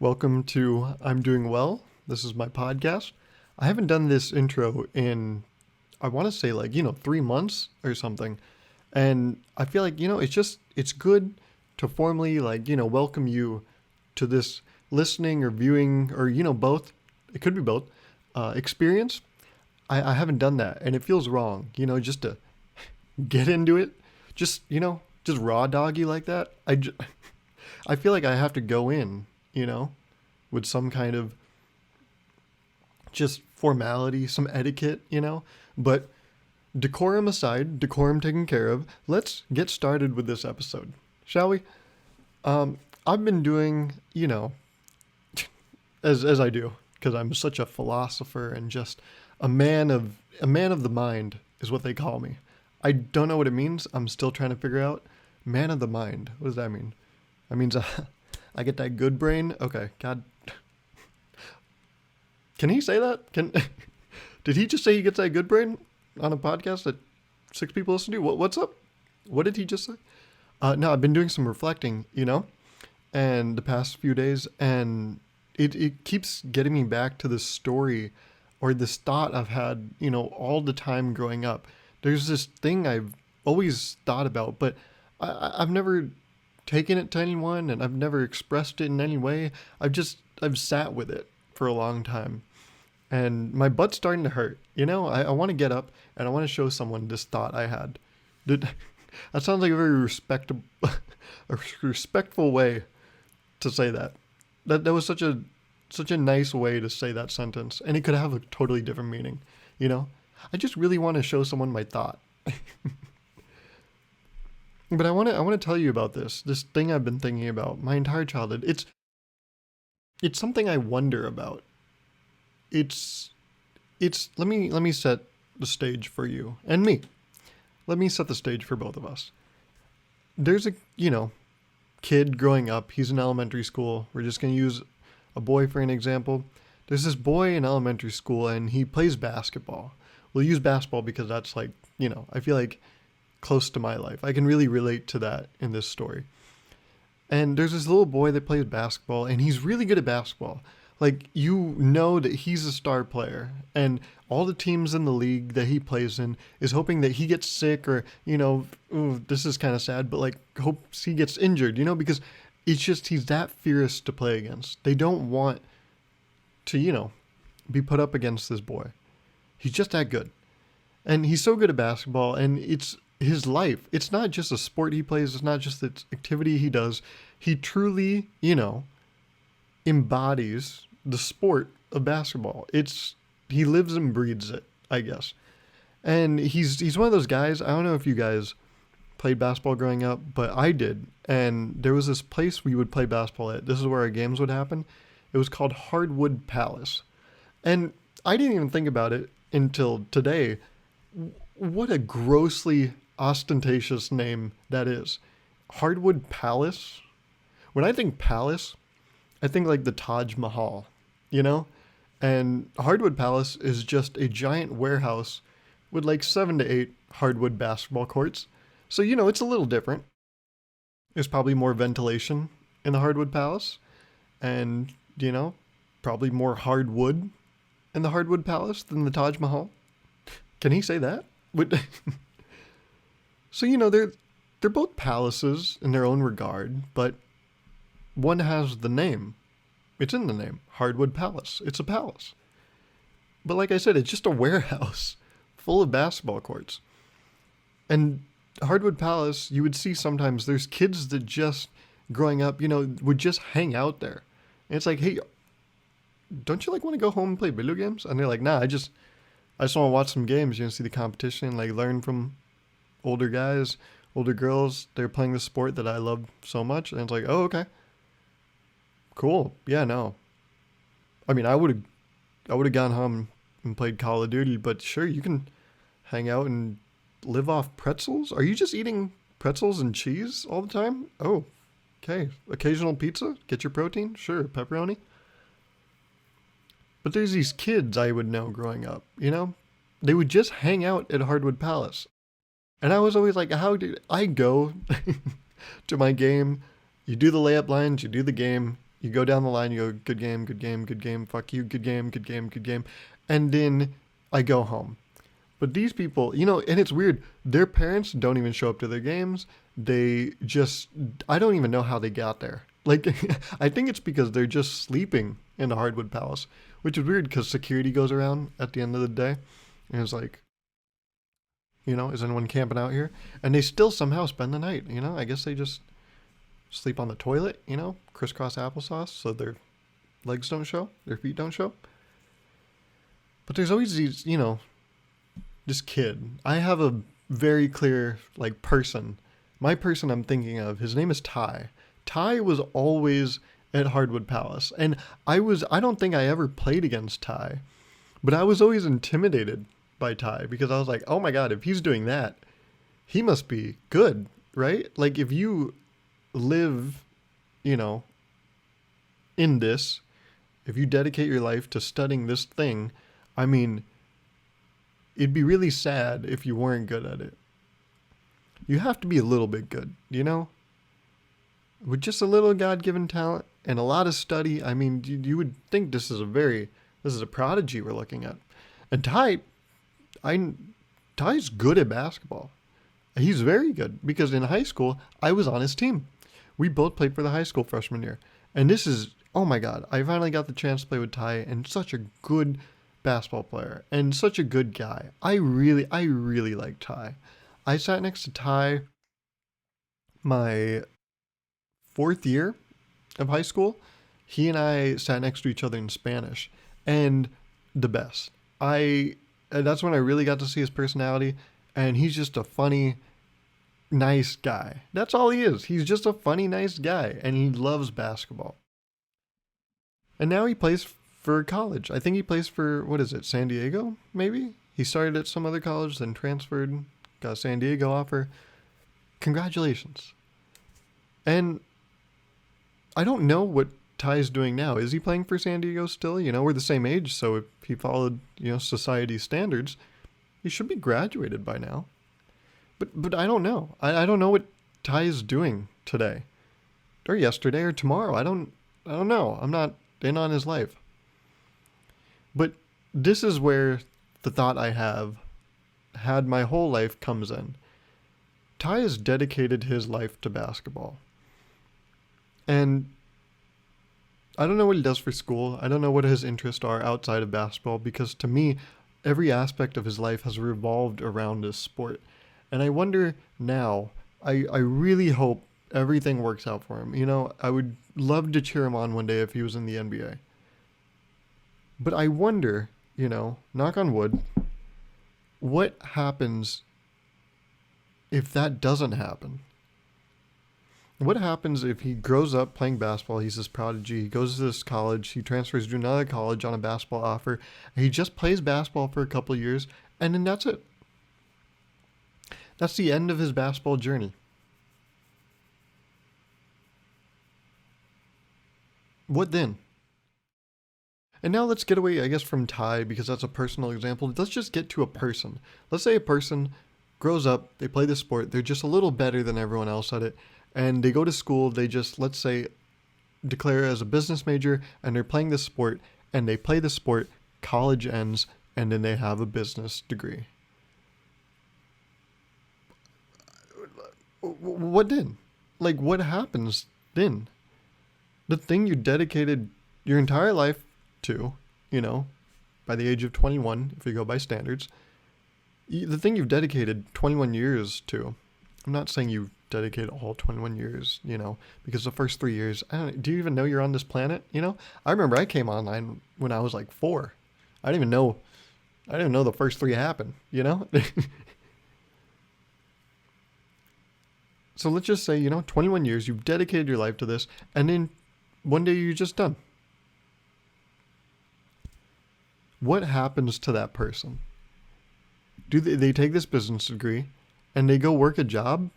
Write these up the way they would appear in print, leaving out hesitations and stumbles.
Welcome to I'm Doing Well. This is my podcast. I haven't done this intro in, I want to say 3 months or something. And I feel like, it's good to formally welcome you to this listening or viewing or, both. It could be both experience. I haven't done that and it feels wrong, just to get into it. Just raw doggy like that. I feel like I have to go in, with some kind of just formality, some etiquette, But decorum aside, decorum taken care of, let's get started with this episode, shall we? I've been doing, as I do, because I'm such a philosopher and just a man of the mind is what they call me. I don't know what it means. I'm still trying to figure out. Man of the mind. What does that mean? That means I get that good brain. Okay, God. Can he say that? Did he just say he gets that good brain on a podcast that 6 people listen to? What's up? What did he just say? No, I've been doing some reflecting, and the past few days, and it keeps getting me back to this story or this thought I've had, all the time growing up. There's this thing I've always thought about, but I've never taken it to anyone and I've never expressed it in any way. I've sat with it for a long time. And my butt's starting to hurt. I want to get up and I want to show someone this thought I had. That sounds like a very respectable, a respectful way to say that. That was such a nice way to say that sentence, and it could have a totally different meaning. I just really want to show someone my thought. But I want to tell you about this thing I've been thinking about my entire childhood. It's something I wonder about. It's let me set the stage for you and me. Let me set the stage for both of us. There's a, kid growing up. He's in elementary school. We're just going to use a boy for an example. There's this boy in elementary school and he plays basketball. We'll use basketball because that's I feel like close to my life. I can really relate to that in this story. And there's this little boy that plays basketball and he's really good at basketball. That he's a star player and all the teams in the league that he plays in is hoping that he gets sick or, ooh, this is kind of sad, but hopes he gets injured, because it's just, he's that fierce to play against. They don't want to, be put up against this boy. He's just that good. And he's so good at basketball and it's his life. It's not just a sport he plays. It's not just the activity he does. He truly, embodies the sport of basketball. He lives and breathes it, I guess. And he's one of those guys. I don't know if you guys played basketball growing up, but I did. And there was this place we would play basketball at. This is where our games would happen. It was called Hardwood Palace. And I didn't even think about it until today. What a grossly ostentatious name that is. Hardwood Palace. When I think palace, I think like the Taj Mahal, And Hardwood Palace is just a giant warehouse with 7 to 8 hardwood basketball courts. So, it's a little different. There's probably more ventilation in the Hardwood Palace. And, probably more hardwood in the Hardwood Palace than the Taj Mahal. Can he say that? So, they're both palaces in their own regard, but one has the name. It's in the name. Hardwood Palace. It's a palace. But like I said, it's just a warehouse full of basketball courts. And Hardwood Palace, you would see sometimes there's kids that just growing up, would just hang out there. And it's like, hey, don't you want to go home and play video games? And they're like, nah, I just want to watch some games, see the competition, learn from older guys, older girls. They're playing the sport that I love so much. And it's like, oh, okay. Cool. Yeah, no. I mean, I would have gone home and played Call of Duty, but sure, you can hang out and live off pretzels. Are you just eating pretzels and cheese all the time? Oh, okay. Occasional pizza? Get your protein? Sure. Pepperoni? But there's these kids I would know growing up, They would just hang out at Hardwood Palace. And I was always like, how do I go to my game? You do the layup lines, you do the game, You go down the line, you go, good game, good game, good game, fuck you, good game, good game, good game. And then I go home. But these people, and it's weird, their parents don't even show up to their games. They just, I don't even know how they got there. Like, I think it's because they're just sleeping in the Hardwood Palace, which is weird because security goes around at the end of the day. And it's like, is anyone camping out here? And they still somehow spend the night, I guess they just sleep on the toilet, crisscross applesauce so their legs don't show, their feet don't show. But there's always these, this kid. I have a very clear, like, person. My person I'm thinking of, his name is Ty. Ty was always at Hardwood Palace. And I don't think I ever played against Ty, but I was always intimidated by Ty because I was like, oh my God, if he's doing that, he must be good, right? Like, if you live, in this, if you dedicate your life to studying this thing, I mean, it'd be really sad if you weren't good at it. You have to be a little bit good, With just a little God-given talent and a lot of study, I mean, you would think this is a prodigy we're looking at. And Ty's good at basketball. He's very good because in high school, I was on his team. We both played for the high school freshman year. And this is, oh my God, I finally got the chance to play with Ty, and such a good basketball player and such a good guy. I really like Ty. I sat next to Ty my fourth year of high school. He and I sat next to each other in Spanish, and the best. That's when I really got to see his personality, and he's just a funny, nice guy. That's all he is. He's just a funny, nice guy, and he loves basketball. And now he plays for college. I think he plays for, what is it, San Diego, maybe? He started at some other college, then transferred, got a San Diego offer. Congratulations. And I don't know what Ty's doing now. Is he playing for San Diego still? We're the same age, so if he followed, society's standards, he should be graduated by now. But I don't know. I don't know what Ty is doing today, or yesterday, or tomorrow. I don't know. I'm not in on his life. But this is where the thought I have had my whole life comes in. Ty has dedicated his life to basketball. And I don't know what he does for school. I don't know what his interests are outside of basketball, because to me, every aspect of his life has revolved around this sport. And I wonder now, I really hope everything works out for him. I would love to cheer him on one day if he was in the NBA. But I wonder, knock on wood, what happens if that doesn't happen? What happens if he grows up playing basketball, he's this prodigy, he goes to this college, he transfers to another college on a basketball offer, and he just plays basketball for a couple of years, and then that's it. That's the end of his basketball journey. What then? And now let's get away, I guess, from Ty, because that's a personal example. Let's just get to a person. Let's say a person grows up, they play the sport, they're just a little better than everyone else at it, and they go to school, they just, let's say, declare as a business major, and they're playing this sport, and they play the sport, college ends, and then they have a business degree. What then? Like, what happens then? The thing you dedicated your entire life to, by the age of 21, if you go by standards, the thing you've dedicated 21 years to, I'm not saying you dedicate all 21 years, because the first 3 years, do you even know you're on this planet? I remember I came online when I was like 4. I didn't even know the first 3 happened, So let's just say, 21 years, you've dedicated your life to this, and then one day you're just done. What happens to that person? Do they take this business degree and they go work a job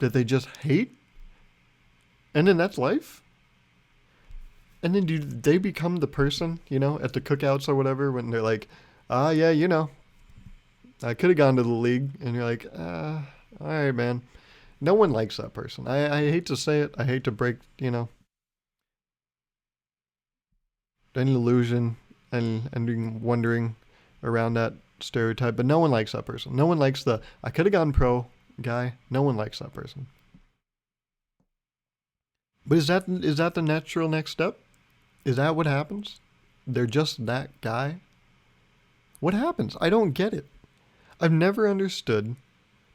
that they just hate? And then that's life? And then do they become the person, at the cookouts or whatever, when they're like, yeah, I could have gone to the league. And you're like, all right, man. No one likes that person. I hate to say it. I hate to break, any illusion and being wondering around that stereotype, but no one likes that person. No one likes the I could have gone pro guy. No one likes that person. But is that the natural next step? Is that what happens? They're just that guy? What happens? I don't get it. I've never understood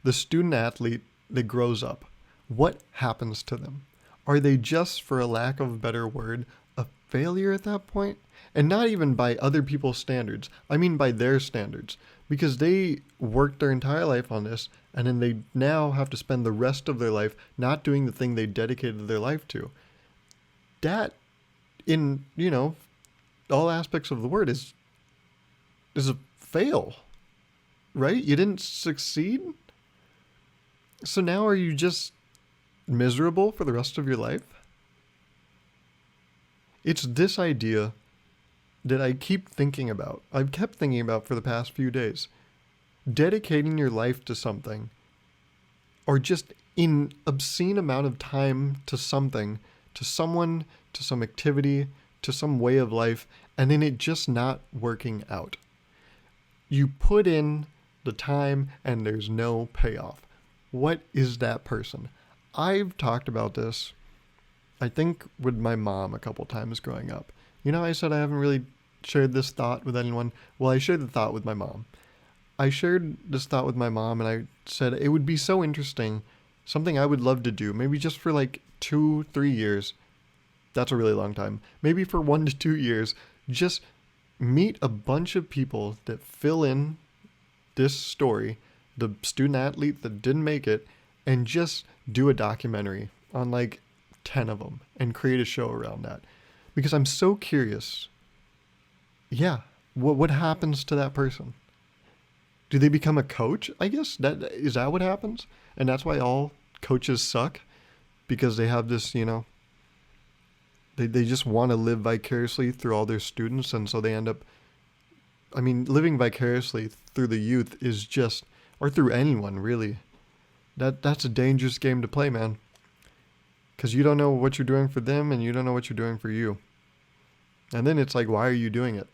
the student athlete that grows up. What happens to them? Are they just, for a lack of a better word, a failure at that point? And not even by other people's standards. I mean by their standards. Because they worked their entire life on this, and then they now have to spend the rest of their life not doing the thing they dedicated their life to. That, in, all aspects of the word, is a fail. Right? You didn't succeed? So now are you just miserable for the rest of your life? It's this idea that I keep thinking about. I've kept thinking about for the past few days. Dedicating your life to something, or just in obscene amount of time to something, to someone, to some activity, to some way of life, and then it just not working out. You put in the time and there's no payoff. What is that person? I've talked about this, I think, with my mom a couple times growing up. I said I haven't really shared this thought with anyone. Well, I shared the thought with my mom. I shared this thought with my mom, and I said it would be so interesting, something I would love to do, maybe just for like 2-3 years. That's a really long time. Maybe for 1 to 2 years, just meet a bunch of people that fill in this story, the student athlete that didn't make it, and just do a documentary on like 10 of them and create a show around that. Because I'm so curious. Yeah, what happens to that person? Do they become a coach? I guess is that what happens? And that's why all coaches suck, because they have this, they just want to live vicariously through all their students, and so they end up, living vicariously through the youth is just, or through anyone really, that's a dangerous game to play, man. Because you don't know what you're doing for them, and you don't know what you're doing for you. And then it's like, why are you doing it?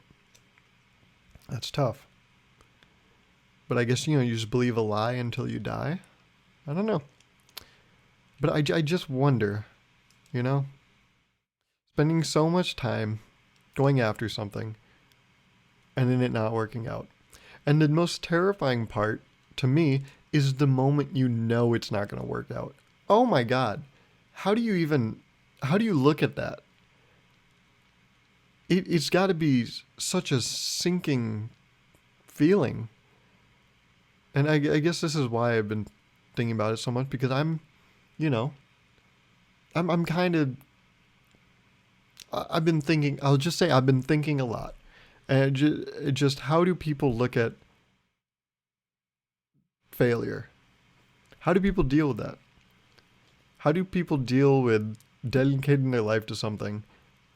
That's tough. But I guess, you just believe a lie until you die. I don't know. But I just wonder, spending so much time going after something and then it not working out. And the most terrifying part to me is the moment you know it's not going to work out. Oh my God. How do you look at that? It's got to be such a sinking feeling. And I guess this is why I've been thinking about it so much, because I'm kind of, I've been thinking, I'll just say I've been thinking a lot. And just how do people look at failure? How do people deal with that? How do people deal with dedicating their life to something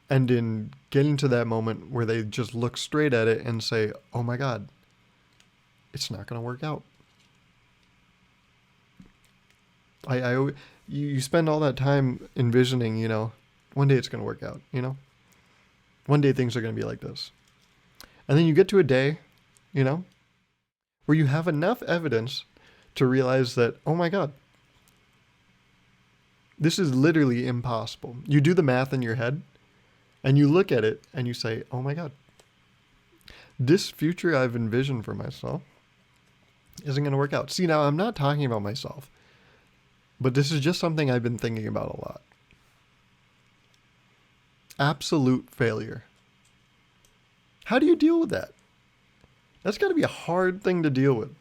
and in getting to that moment where they just look straight at it and say, oh my God, it's not going to work out? You spend all that time envisioning, one day it's going to work out, one day things are going to be like this. And then you get to a day, where you have enough evidence to realize that, oh my God, this is literally impossible. You do the math in your head and you look at it and you say, oh my God, this future I've envisioned for myself isn't going to work out. See, now I'm not talking about myself, but this is just something I've been thinking about a lot. Absolute failure. How do you deal with that? That's got to be a hard thing to deal with.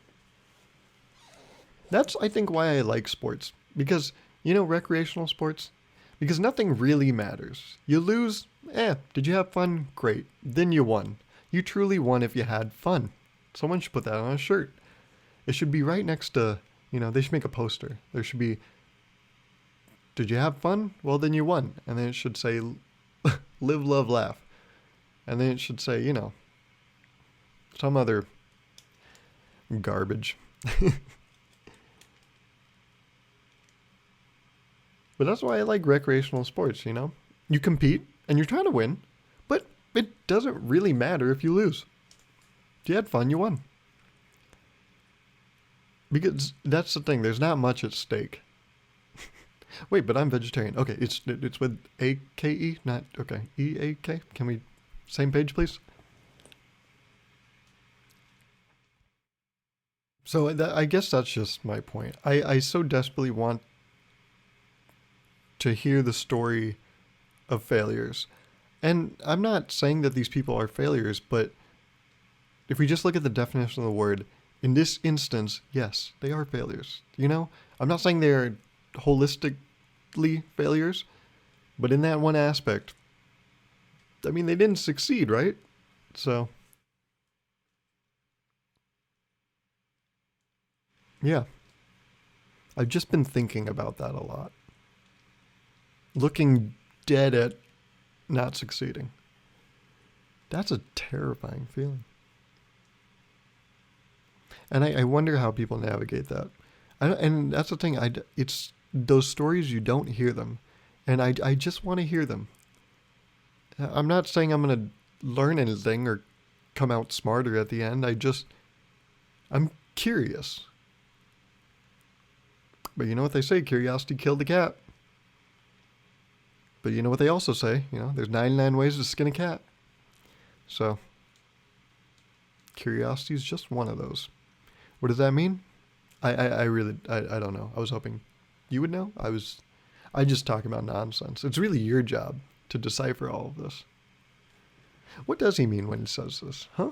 That's, I think, why I like sports. Because, recreational sports, because nothing really matters. You lose, did you have fun? Great. Then you won. You truly won if you had fun. Someone should put that on a shirt. It should be right next to, they should make a poster. There should be, did you have fun? Well, then you won. And then it should say, live, love, laugh. And then it should say, some other garbage. But that's why I like recreational sports, You compete and you're trying to win, but It doesn't really matter if you lose. If you had fun, you won. Because that's the thing, there's not much at stake. Wait, but I'm vegetarian. Okay, it's with A-K-E, not, okay, E-A-K? Can we, same page, please? So I guess that's just my point. I so desperately want to hear the story of failures. And I'm not saying that these people are failures, but if we just look at the definition of the word, in this instance, yes, they are failures. You know, I'm not saying they're holistically failures, but in that one aspect, I mean, they didn't succeed, right? So, yeah, I've just been thinking about that a lot. Looking dead at not succeeding. That's a terrifying feeling. And I wonder how people navigate that. And that's the thing. It's those stories, you don't hear them. And I just want to hear them. I'm not saying I'm going to learn anything or come out smarter at the end. I'm curious. But you know what they say? Curiosity killed the cat. But you know what they also say? You know, there's 99 ways to skin a cat. So, curiosity is just one of those. What does that mean? I really, I don't know. I was hoping you would know. I just talk about nonsense. It's really your job to decipher all of this. What does he mean when he says this? Huh?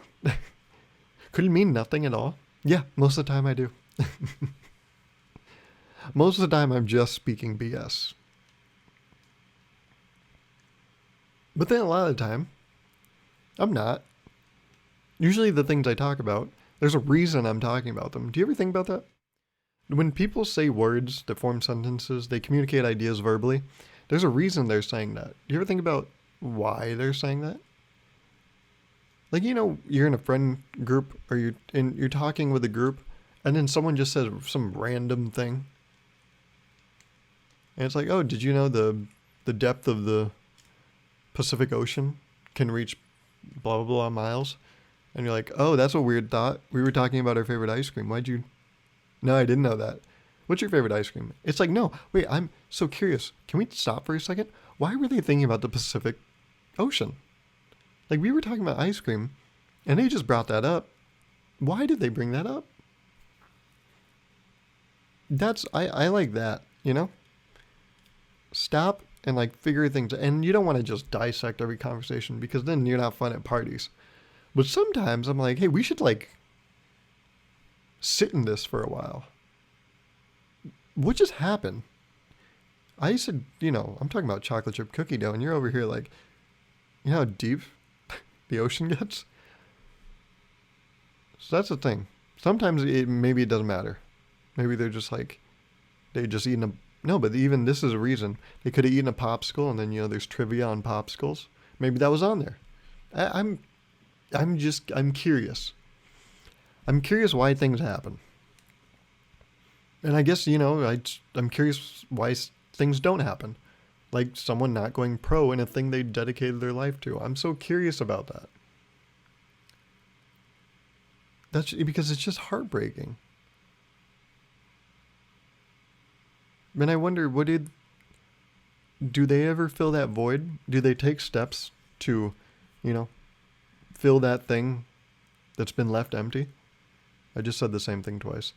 Could he mean nothing at all? Yeah, most of the time I do. Most of the time I'm just speaking BS. But then a lot of the time, I'm not. Usually the things I talk about, there's a reason I'm talking about them. Do you ever think about that? When people say words that form sentences, they communicate ideas verbally. There's a reason they're saying that. Do you ever think about why they're saying that? Like, you know, you're in a friend group or you're talking with a group and then someone just says some random thing. And it's like, oh, did you know the depth of the Pacific Ocean can reach blah, blah, blah miles? And you're like, oh, that's a weird thought. We were talking about our favorite ice cream. Why'd you... No, I didn't know that. What's your favorite ice cream? It's like, no, wait, I'm so curious. Can we stop for a second? Why were they thinking about the Pacific Ocean? Like, we were talking about ice cream, and they just brought that up. Why did they bring that up? I like that, you know? Stop and, like, figure things out. And you don't want to just dissect every conversation, because then you're not fun at parties. But sometimes I'm like, hey, we should, like, sit in this for a while. What just happened? I said, you know, I'm talking about chocolate chip cookie dough, and you're over here like, you know how deep the ocean gets? So that's the thing. Sometimes maybe it doesn't matter. Maybe they're just like, they just eaten a... No, but even this is a reason. They could have eaten a popsicle, and then, you know, there's trivia on popsicles. Maybe that was on there. I'm curious. I'm curious why things happen. And I guess, you know, I'm curious why things don't happen. Like someone not going pro in a thing they dedicated their life to. I'm so curious about that. That's because it's just heartbreaking. And I wonder, do they ever fill that void? Do they take steps to, you know, fill that thing that's been left empty? I just said the same thing twice.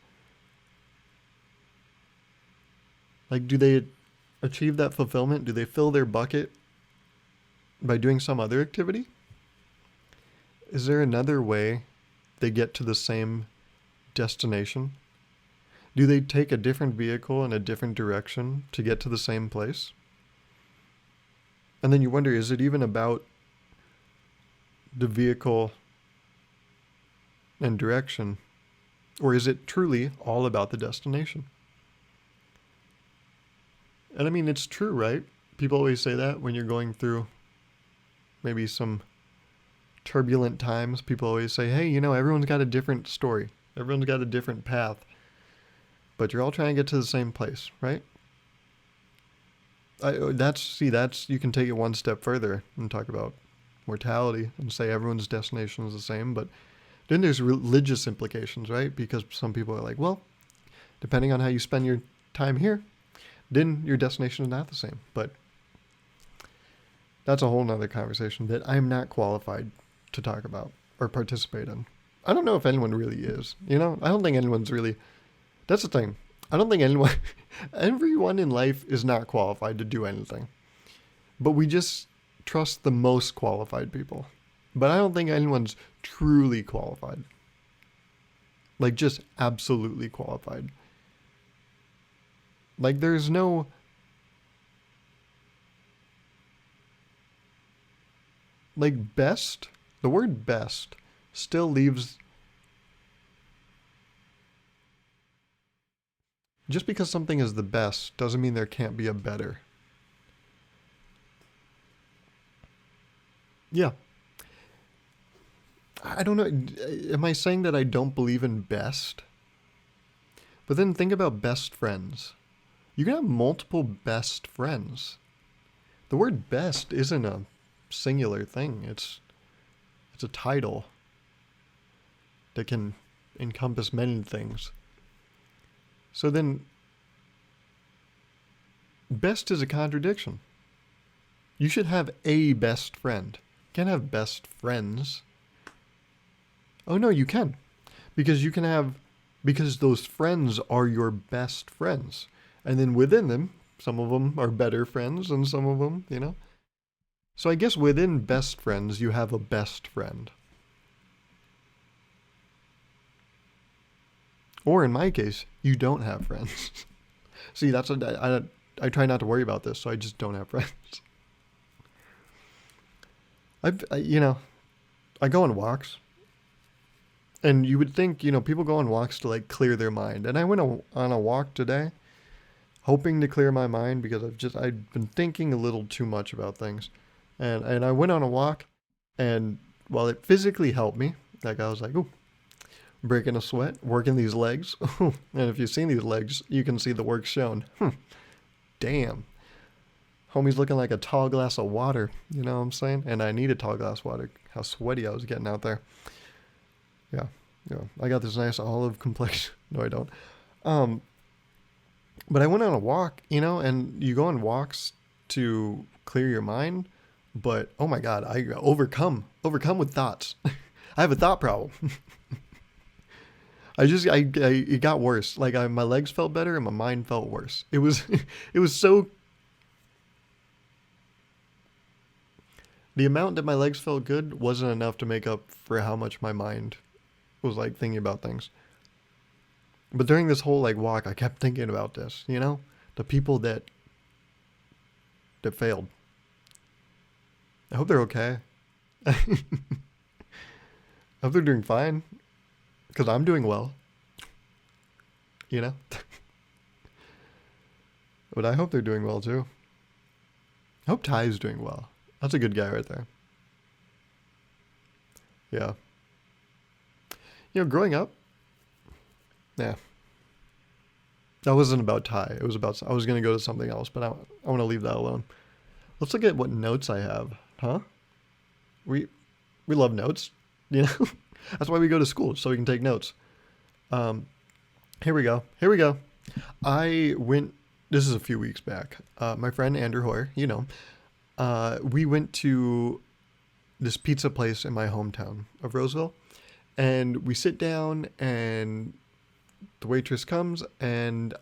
Like, do they achieve that fulfillment? Do they fill their bucket by doing some other activity? Is there another way they get to the same destination? Do they take a different vehicle in a different direction to get to the same place? And then you wonder, is it even about the vehicle and direction? Or is it truly all about the destination? And I mean, it's true, right? People always say that when you're going through maybe some turbulent times. People always say, hey, you know, everyone's got a different story. Everyone's got a different path. But you're all trying to get to the same place, right? You can take it one step further and talk about mortality and say everyone's destination is the same. But then there's religious implications, right? Because some people are like, well, depending on how you spend your time here, then your destination is not the same. But that's a whole nother conversation that I'm not qualified to talk about or participate in. I don't know if anyone really is. You know, I don't think anyone's really. That's the thing. I don't think everyone in life is not qualified to do anything. But we just trust the most qualified people. But I don't think anyone's truly qualified. Like, just absolutely qualified. Like, there's no. Like, best, the word best still leaves. Just because something is the best doesn't mean there can't be a better. Yeah. I don't know. Am I saying that I don't believe in best? But then think about best friends. You can have multiple best friends. The word best isn't a singular thing. It's a title that can encompass many things. So then, best is a contradiction. You should have a best friend. You can't have best friends. Oh no, you can. Because because those friends are your best friends. And then within them, some of them are better friends and some of them, you know. So I guess within best friends, you have a best friend. Or in my case, you don't have friends. See, that's what I try not to worry about this, so I just don't have friends. I go on walks. And you would think, people go on walks to like clear their mind. And I went on a walk today, hoping to clear my mind because I've been thinking a little too much about things. And I went on a walk, and while it physically helped me, like I was like, ooh, breaking a sweat, working these legs. And if you've seen these legs, you can see the work shown. Damn. Homie's looking like a tall glass of water, you know what I'm saying? And I need a tall glass of water. How sweaty I was getting out there. Yeah. I got this nice olive complexion. No, I don't. But I went on a walk, and you go on walks to clear your mind. But, oh my God, I overcome with thoughts. I have a thought problem. It got worse. Like my legs felt better and my mind felt worse. It was so. The amount that my legs felt good wasn't enough to make up for how much my mind was like thinking about things. But during this whole like walk, I kept thinking about this, the people that failed. I hope they're okay. I hope they're doing fine. Because I'm doing well. But I hope they're doing well too. I hope Ty's doing well. That's a good guy right there. Yeah. Growing up, yeah. That wasn't about Ty. It was about, I was going to go to something else, but I want to leave that alone. Let's look at what notes I have. Huh? We love notes, That's why we go to school, so we can take notes. Here we go. I went, this is a few weeks back. My friend Andrew Hoyer, we went to this pizza place in my hometown of Roseville, and we sit down, and the waitress comes, and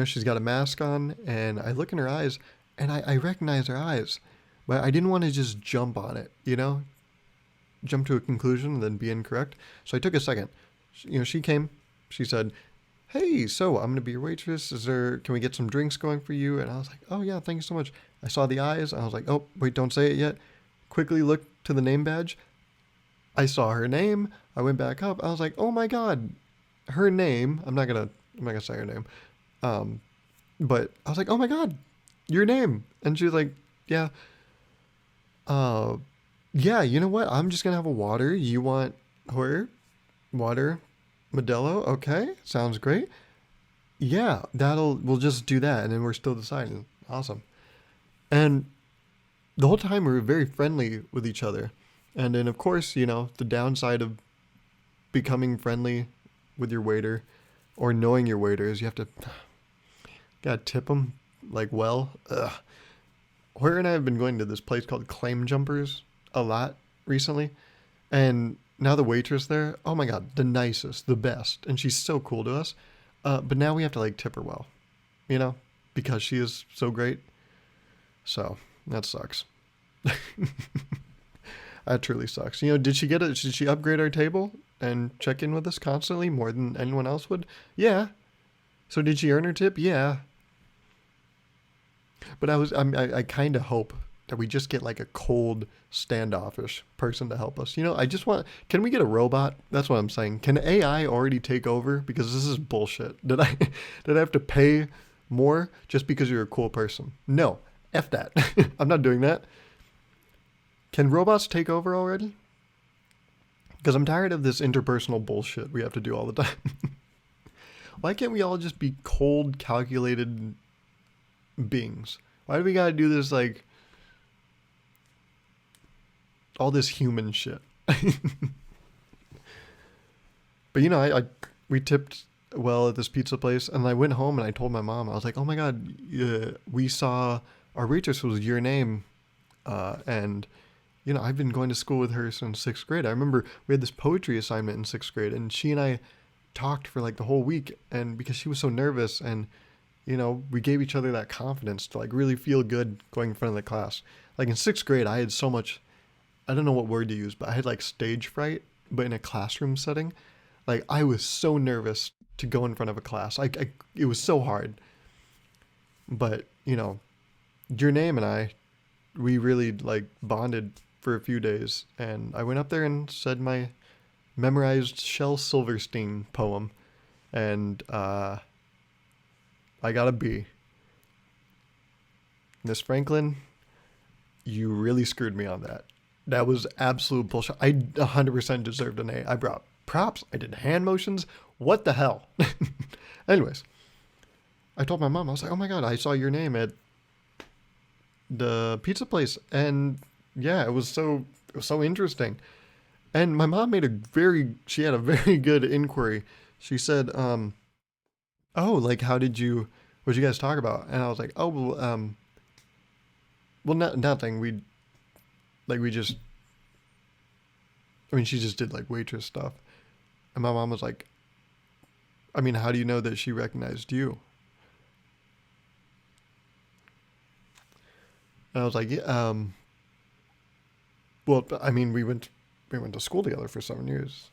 she's got a mask on, and I look in her eyes, and I recognize her eyes, but I didn't want to just jump on it, jump to a conclusion and then be incorrect. So I took a second. She came, she said, hey, so I'm going to be your waitress. Can we get some drinks going for you? And I was like, oh yeah, thank you so much. I saw the eyes. I was like, oh, wait, don't say it yet. Quickly looked to the name badge. I saw her name. I went back up. I was like, oh my God, her name. I'm not going to say her name. But I was like, oh my God, your name. And she was like, yeah. Yeah, you know what? I'm just going to have a water. You want Hoyer? Water? Modelo? Okay, sounds great. Yeah, we'll just do that. And then we're still deciding. Awesome. And the whole time we were very friendly with each other. And then, of course, the downside of becoming friendly with your waiter or knowing your waiter is you have to gotta tip them like well. Ugh. Hoyer and I have been going to this place called Claim Jumpers a lot recently, and now the waitress there, oh my god, the nicest, the best, and she's so cool to us. But now we have to like tip her well, you know, because she is so great. So that sucks. That truly sucks. Did she get it? Did she upgrade our table and check in with us constantly more than anyone else would? Yeah. So did she earn her tip? Yeah. But I kind of hope that we just get like a cold, standoffish person to help us. Can we get a robot? That's what I'm saying. Can AI already take over? Because this is bullshit. Did I have to pay more just because you're a cool person? No. F that. I'm not doing that. Can robots take over already? Because I'm tired of this interpersonal bullshit we have to do all the time. Why can't we all just be cold, calculated beings? Why do we gotta do this, like, all this human shit? But we tipped well at this pizza place, and I went home and I told my mom, I was like, oh my god, we saw our waitress was your name, and I've been going to school with her since 6th grade. I remember we had this poetry assignment in 6th grade, and she and I talked for like the whole week, and because she was so nervous, and we gave each other that confidence to like really feel good going in front of the class. Like in 6th grade, I had so much, I don't know what word to use, but I had like stage fright, but in a classroom setting. Like I was so nervous to go in front of a class. It was so hard. But, your name and I, we really like bonded for a few days, and I went up there and said my memorized Shel Silverstein poem, and I got a B. Miss Franklin, you really screwed me on that. That was absolute bullshit. I 100% deserved an A. I brought props. I did hand motions. What the hell? Anyways, I told my mom, I was like, oh my god, I saw your name at the pizza place, and yeah, it was so interesting. And my mom she had a very good inquiry. She said, oh, like, what'd you guys talk about? And I was like, oh, well, nothing. We just, I mean, she just did like waitress stuff. And my mom was like, I mean, how do you know that she recognized you? And I was like, yeah, well, I mean, we went to school together for 7 years.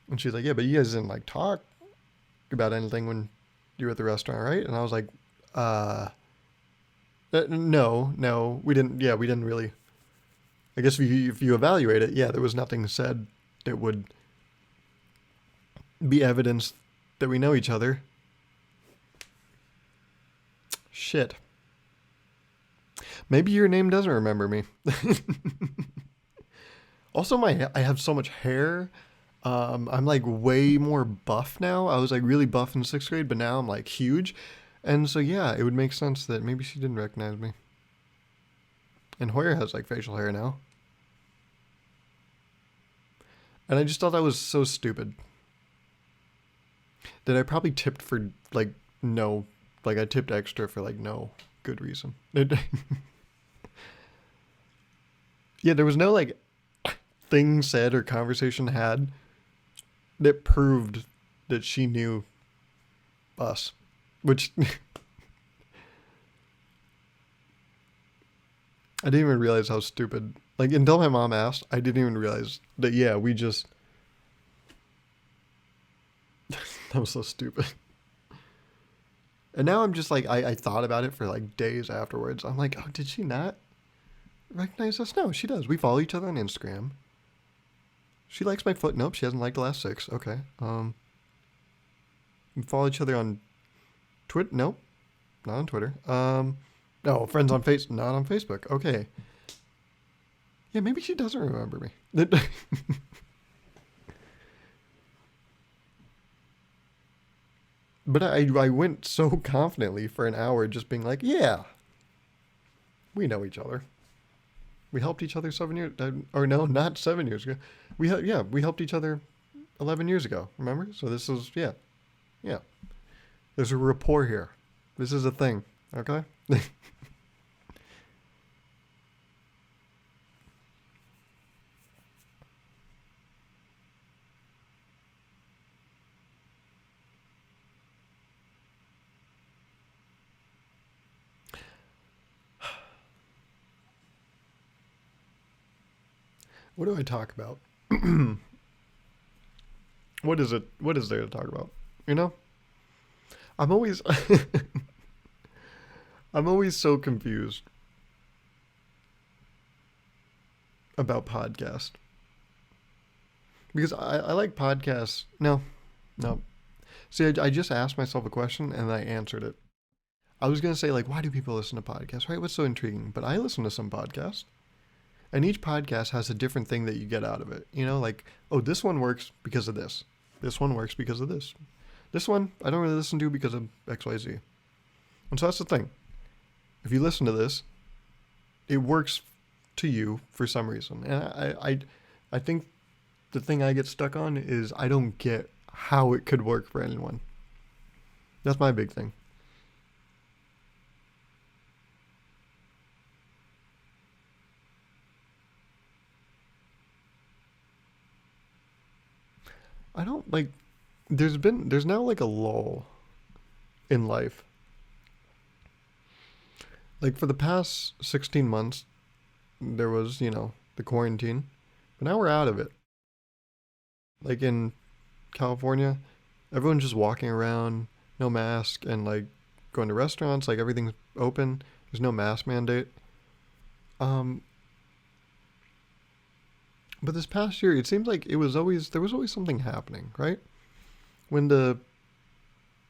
And she's like, yeah, but you guys didn't like talk about anything when you were at the restaurant, right? And I was like, no, we didn't. Yeah, we didn't really. I guess if you evaluate it, yeah, there was nothing said that would be evidence that we know each other. Shit. Maybe your name doesn't remember me. Also, I have so much hair. I'm like way more buff now. I was like really buff in 6th grade, but now I'm like huge. And so, yeah, it would make sense that maybe she didn't recognize me. And Hoyer has like facial hair now. And I just thought that was so stupid. That I probably tipped for like no, like I tipped extra for like no good reason. Yeah, there was no like thing said or conversation had that proved that she knew us, which I didn't even realize how stupid. Like until my mom asked, I didn't even realize that. Yeah, we just that was so stupid. And now I'm just like I thought about it for like days afterwards. I'm like, oh, did she not recognize us? No, she does. We follow each other on Instagram. She likes my foot. Nope, she hasn't liked the last 6. Okay. We follow each other on Twitter. Nope, not on Twitter. No, friends on not on Facebook. Okay. Yeah, maybe she doesn't remember me. But I went so confidently for an hour just being like, yeah, we know each other. We helped each other 7 years, or no, not 7 years ago. We helped each other 11 years ago. Remember? So this is yeah. There's a rapport here. This is a thing. Okay. What do I talk about? What is it? What is there to talk about? You know, I'm always I'm always so confused about podcasts because I like podcasts. No, no. See, I just asked myself a question and I answered it. I was gonna say like, why do people listen to podcasts? Right? What's so intriguing? But I listen to some podcasts, and each podcast has a different thing that you get out of it. You know, like, oh, this one works because of this. This one works because of this. This one I don't really listen to because of X, Y, Z. And so that's the thing. If you listen to this, it works to you for some reason. And I think the thing I get stuck on is I don't get how it could work for anyone. That's my big thing. I don't like. There's now like a lull in life. Like for the past 16 months, there was the quarantine, but now we're out of it. Like in California, everyone's just walking around, no mask, and like going to restaurants, like everything's open. There's no mask mandate. Um, but this past year, it seems like there was always something happening, right? When the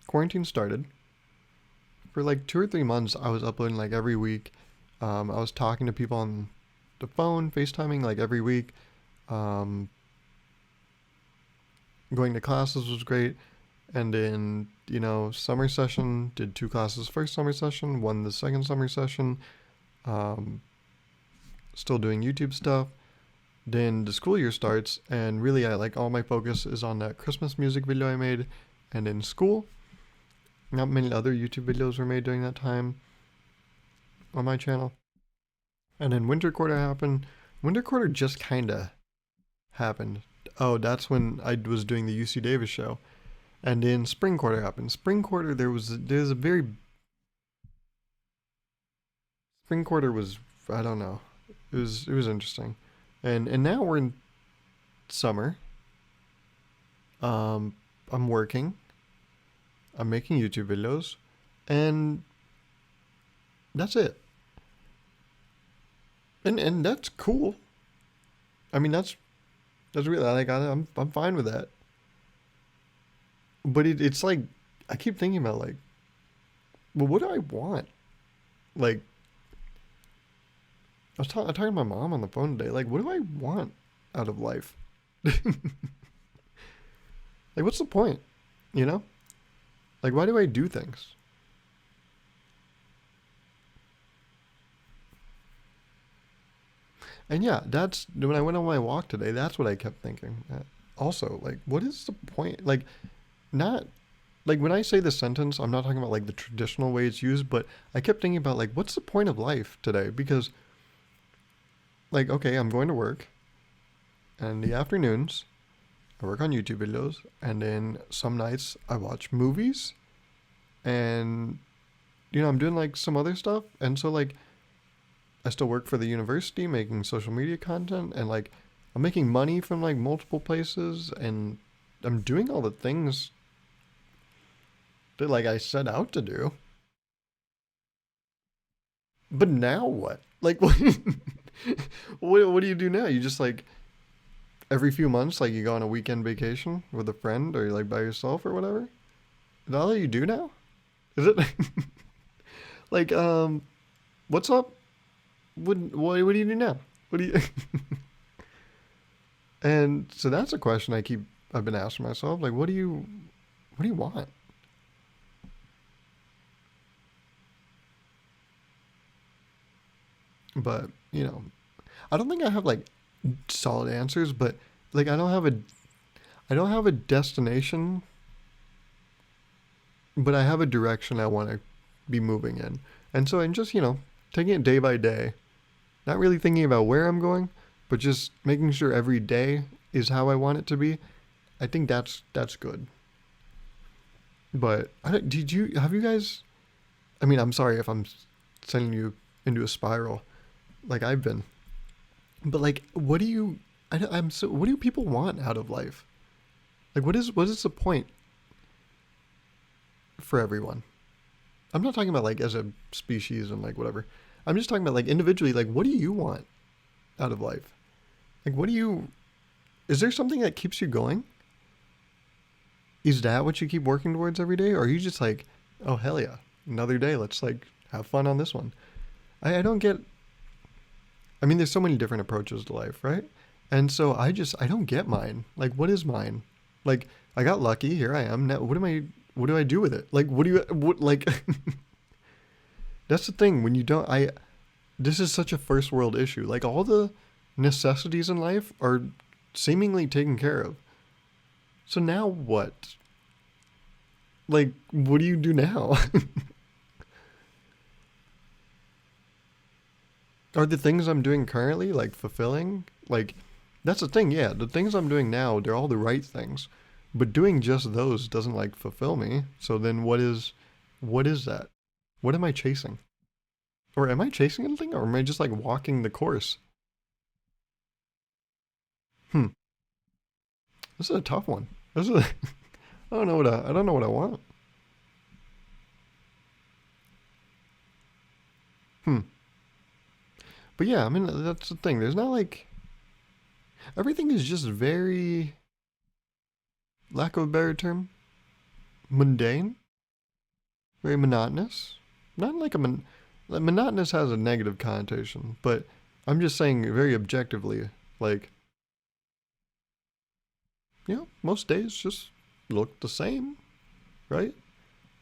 quarantine started, for like 2 or 3 months, I was uploading like every week. I was talking to people on the phone, FaceTiming like every week. Um, Going to classes was great. And then, summer session, did two classes first summer session, one the second summer session. Um, Still doing YouTube stuff. Then the school year starts, and really, I like all my focus is on that Christmas music video I made. And in school, not many other YouTube videos were made during that time on my channel. And then winter quarter happened. Winter quarter just kind of happened. Oh, that's when I was doing the UC Davis show. And then spring quarter happened. Spring quarter, there's a very spring quarter was, I don't know. It was interesting. And now we're in summer. Um I'm working. I'm making YouTube videos, and that's it. And that's cool. I mean, that's really like I'm fine with that. But it's like I keep thinking about like, well, what do I want? Like I was talking to my mom on the phone today. Like, what do I want out of life? Like, what's the point? You know? Like, why do I do things? And yeah, that's when I went on my walk today. That's what I kept thinking. Also, like, what is the point? Like, not like when I say this sentence, I'm not talking about like the traditional way it's used, but I kept thinking about like, what's the point of life today? Because like, okay, I'm going to work, and in the afternoons, I work on YouTube videos, and then some nights I watch movies, and I'm doing like some other stuff, and so like I still work for the university making social media content, and like I'm making money from like multiple places, and I'm doing all the things that like I set out to do. But now what? Like what do you do now? You just like every few months like you go on a weekend vacation with a friend or you're like by yourself or whatever? Is that all you do now? Is it like what's up? What do you do now? What do you And so that's a question I've been asking myself like what do you want? But, I don't think I have like solid answers, but like I don't have a destination, but I have a direction I want to be moving in. And so I'm just, taking it day by day, not really thinking about where I'm going, but just making sure every day is how I want it to be. I think that's good. But did you have you guys? I mean, I'm sorry if I'm sending you into a spiral, like I've been. But like, what do you? I'm so. What do people want out of life? Like, what is the point for everyone? I'm not talking about like as a species and like whatever. I'm just talking about like individually. Like, what do you want out of life? Like, what do you? Is there something that keeps you going? Is that what you keep working towards every day, or are you just like, oh hell yeah, another day. Let's like have fun on this one. I don't get. I mean, there's so many different approaches to life, right? And so I don't get mine. Like, what is mine? Like, I got lucky. Here I am. Now, what do I do with it? Like, what do you, what, like, that's the thing. When you don't, this is such a first world issue. Like, all the necessities in life are seemingly taken care of. So now what? Like, what do you do now? Are the things I'm doing currently like fulfilling? Like, that's the thing, yeah. The things I'm doing now, they're all the right things. But doing just those doesn't like fulfill me. So then what is that? What am I chasing? Or am I chasing anything? Or am I just like walking the course? Hmm. This is a tough one. This is I don't know what I want. Hmm. But yeah, I mean that's the thing. There's not like everything is just very, lack of a better term, mundane, very monotonous. Not like like monotonous has a negative connotation, but I'm just saying very objectively, like, most days just look the same, right?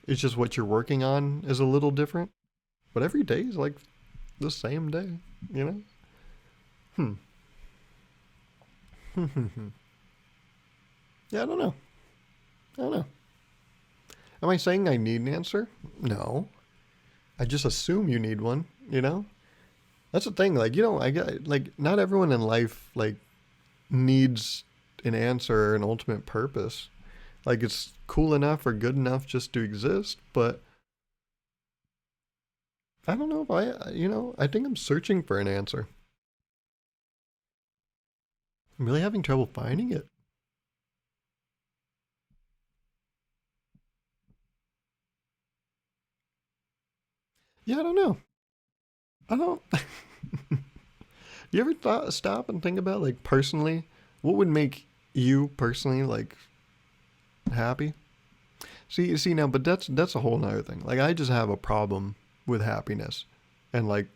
It's just what you're working on is a little different, but every day is like the same day, you know? Hmm. Yeah, I don't know. I don't know. Am I saying I need an answer? No. I just assume you need one, you know? That's the thing, like, I get, like, not everyone in life, like, needs an answer or an ultimate purpose. Like, it's cool enough or good enough just to exist, but I don't know if I think I'm searching for an answer. I'm really having trouble finding it. Yeah, I don't know. I don't. You ever stop and think about, like, personally, what would make you personally, like, happy? See now, but that's a whole nother thing. Like, I just have a problem with happiness and like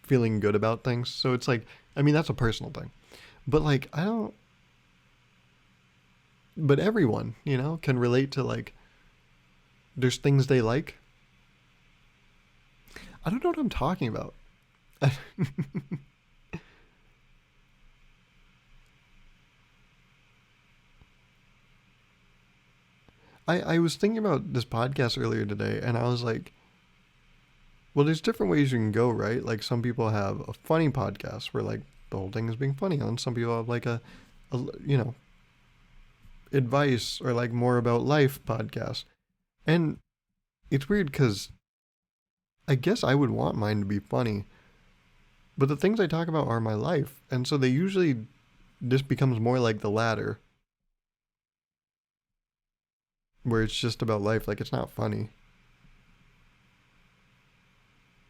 feeling good about things. So it's like, I mean, that's a personal thing. But like, I don't. But everyone, can relate to like, there's things they like. I don't know what I'm talking about. I was thinking about this podcast earlier today, and I was like, well, there's different ways you can go, right? Like some people have a funny podcast where like the whole thing is being funny, and some people have like a advice or like more about life podcast. And it's weird because I guess I would want mine to be funny, but the things I talk about are my life, and so they usually this becomes more like the latter, where it's just about life, like it's not funny.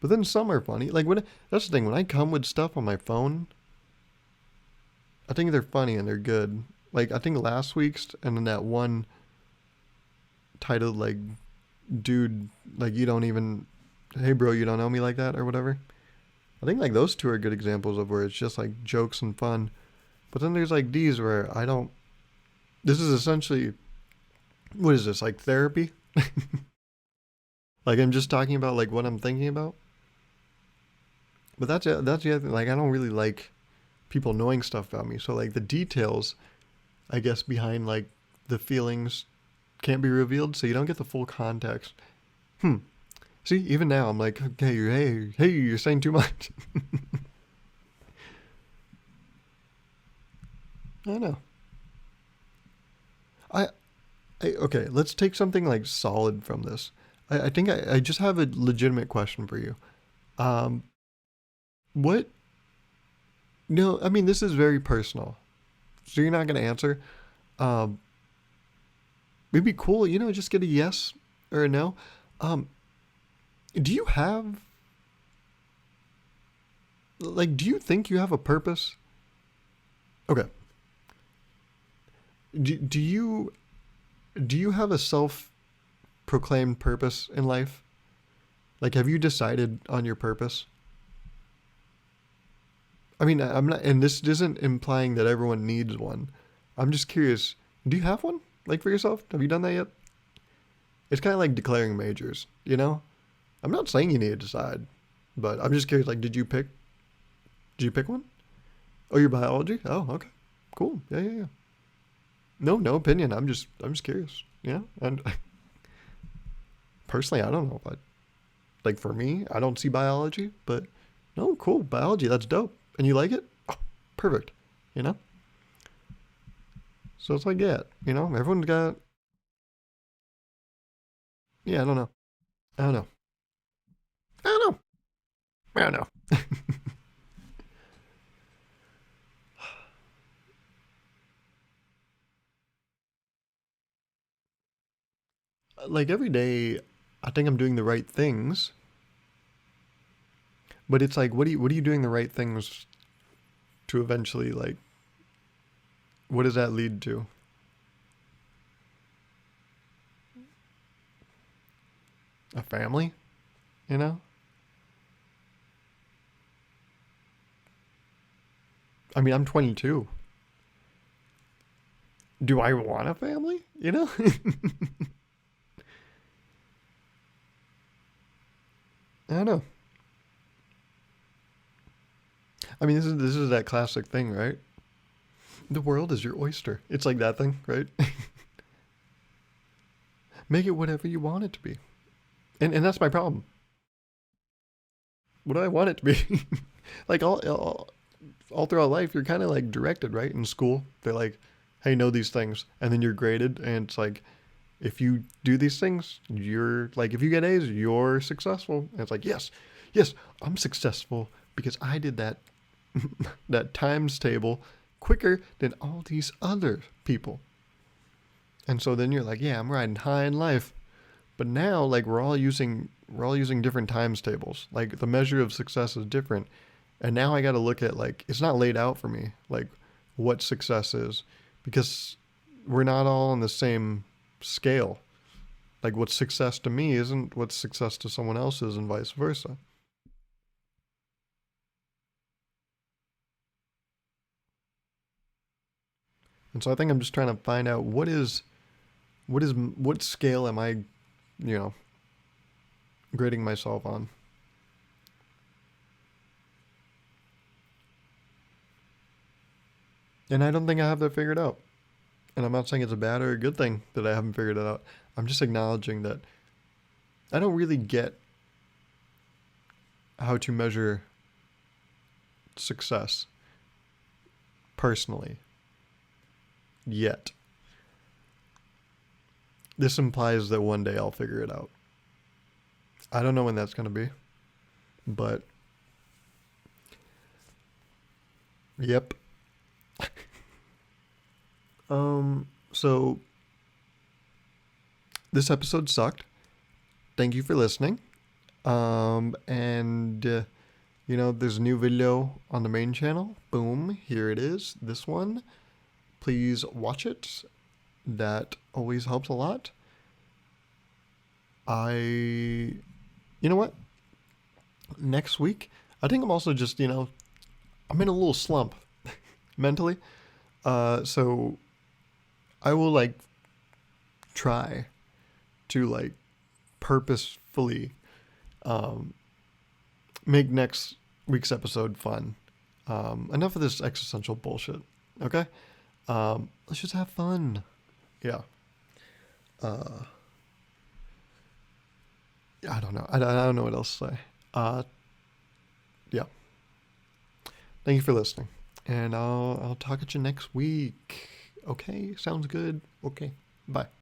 But then some are funny. Like when that's the thing, when I come with stuff on my phone, I think they're funny and they're good. Like I think last week's and then that one titled like dude, like you don't even, hey bro, you don't know me like that or whatever. I think like those two are good examples of where it's just like jokes and fun. But then there's like these where I don't, this is essentially, what is this, like therapy? Like I'm just talking about like what I'm thinking about. But that's the other thing. Like, I don't really like people knowing stuff about me. So like the details, I guess, behind like the feelings can't be revealed, so you don't get the full context. Hmm. See, even now I'm like, okay, hey, you're saying too much. I don't know. I, okay, let's take something like solid from this. I think I just have a legitimate question for you. Um, what? No, I mean this is very personal, so you're not gonna answer. Um, It'd be cool, just get a yes or a no. Um, do you have do you think you have a purpose? Okay. Do you have a self-proclaimed purpose in life? Like, have you decided on your purpose? I mean, I'm not, and this isn't implying that everyone needs one. I'm just curious. Do you have one, like, for yourself? Have you done that yet? It's kind of like declaring majors, you know? I'm not saying you need to decide, but I'm just curious. Like, Did you pick one? Oh, your biology? Oh, okay, cool. Yeah, yeah, yeah. No, no opinion. I'm just curious. Yeah, and personally, I don't know if I like for me. I don't see biology, but no, cool biology. That's dope. And you like it? Oh, perfect. You know. So it's like yeah, everyone's got. Yeah, I don't know. I don't know. I don't know. I don't know. Like every day, I think I'm doing the right things, but it's like, what are you doing the right things to eventually like? What does that lead to? A family? You know? I mean, I'm 22. Do I want a family? You know? I don't know. I mean, this is that classic thing, right? The world is your oyster. It's like that thing, right? Make it whatever you want it to be. And that's my problem. What do I want it to be? Like all throughout life, you're kind of like directed, right? In school, they're like, "Hey, know these things," and then you're graded, and it's like, if you do these things, you're like, if you get A's, you're successful. And it's like, yes, yes, I'm successful because I did that times table quicker than all these other people. And so then you're like, yeah, I'm riding high in life. But now, like, we're all using different times tables. Like the measure of success is different. And now I got to look at like it's not laid out for me like what success is because we're not all on the same scale. Like what's success to me isn't what success to someone else is, and vice versa. And so I think I'm just trying to find out what scale am I, you know, grading myself on. And I don't think I have that figured out. And I'm not saying it's a bad or a good thing that I haven't figured it out. I'm just acknowledging that I don't really get how to measure success personally yet. This implies that one day I'll figure it out. I don't know when that's going to be, but yep. So this episode sucked. Thank you for listening. And there's a new video on the main channel. Boom, here it is. This one. Please watch it. That always helps a lot. You know what? Next week, I think I'm also just, I'm in a little slump mentally. So I will like try to like purposefully um, make next week's episode fun. Enough of this existential bullshit. Okay. Let's just have fun. Yeah. Uh, I don't know. I don't know what else to say. Yeah. Thank you for listening, and I'll talk at you next week. Okay. Sounds good. Okay. Bye.